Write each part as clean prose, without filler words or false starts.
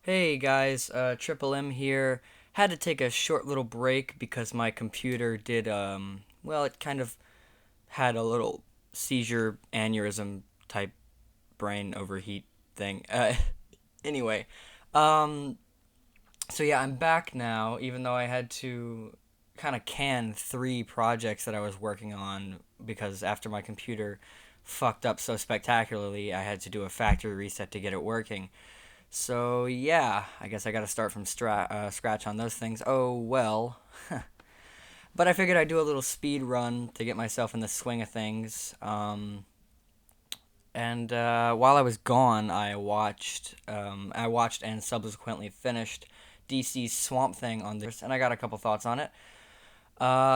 Hey guys, TripleM here. Had to take a short little break because my computer did, well, it kind of had a little seizure aneurysm type brain overheat thing. Anyway, um, so yeah, I'm back now, even though I had to kind of can three projects that I was working on because after my computer fucked up so spectacularly, I had to do a factory reset to get it working. So yeah, I guess I got to start from scratch on those things. Oh well. But I figured I'd do a little speed run to get myself in the swing of things. And while I was gone, I watched and subsequently finished DC's Swamp Thing on this, and I got a couple thoughts on it.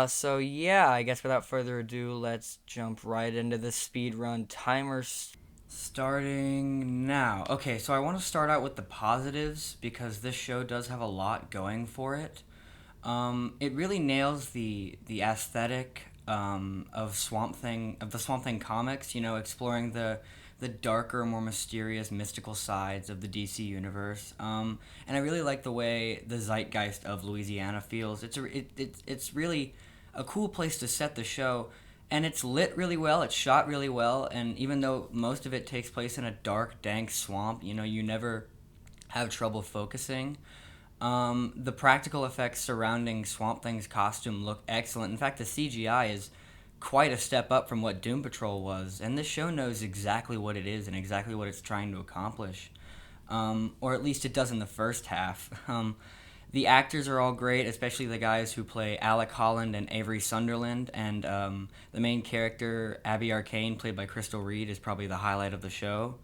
So yeah, I guess without further ado, let's jump right into the speed run timer. Starting now. Okay, so I want to start out with the positives because this show does have a lot going for it. It really nails the aesthetic of the Swamp Thing comics. You know, exploring the darker, more mysterious, mystical sides of the DC universe. And I really like the way the zeitgeist of Louisiana feels. It's really a cool place to set the show, and it's lit really well. It's shot really well, and even though most of it takes place in a dark, dank swamp, you know, you never have trouble focusing. The practical effects surrounding Swamp Thing's costume look excellent. In fact, the CGI is quite a step up from what Doom Patrol was, and this show knows exactly what it is and exactly what it's trying to accomplish. Or at least it does in the first half. The actors are all great, especially the guys who play Alec Holland and Avery Sunderland, and the main character, Abby Arcane, played by Crystal Reed, is probably the highlight of the show.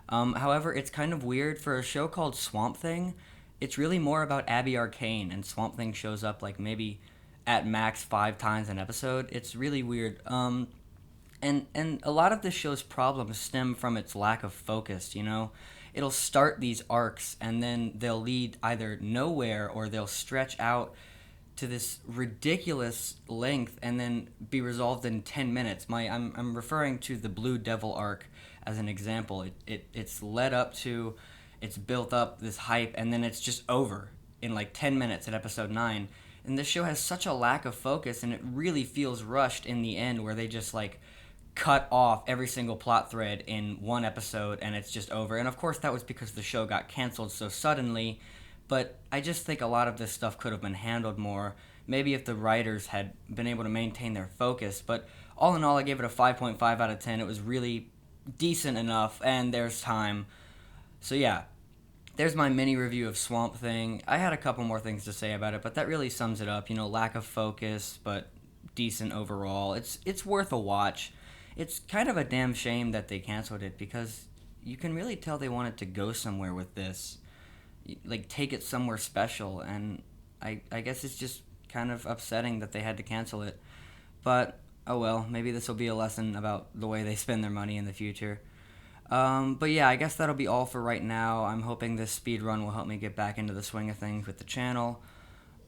However, it's kind of weird for a show called Swamp Thing. It's really more about Abby Arcane, and Swamp Thing shows up like maybe at max 5 times an episode. It's really weird. And a lot of the show's problems stem from its lack of focus. You know, it'll start these arcs, and then they'll lead either nowhere or they'll stretch out to this ridiculous length and then be resolved in 10 minutes. I'm referring to the Blue Devil arc as an example. It's led up to, it's built up this hype, and then it's just over in like 10 minutes at episode 9. And this show has such a lack of focus, and it really feels rushed in the end, where they just like cut off every single plot thread in one episode and it's just over. And of course, that was because the show got canceled so suddenly. But I just think a lot of this stuff could have been handled more. Maybe if the writers had been able to maintain their focus. But all in all, I gave it a 5.5 out of 10. It was really decent enough, and there's time. So yeah, there's my mini review of Swamp Thing. I had a couple more things to say about it, but that really sums it up. You know, lack of focus, but decent overall. It's worth a watch. It's kind of a damn shame that they canceled it because you can really tell they wanted to go somewhere with this, like take it somewhere special, and I guess it's just kind of upsetting that they had to cancel it. But oh well, maybe this will be a lesson about the way they spend their money in the future. But yeah, I guess that'll be all for right now. I'm hoping this speed run will help me get back into the swing of things with the channel.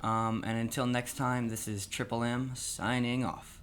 And until next time, this is Triple M signing off.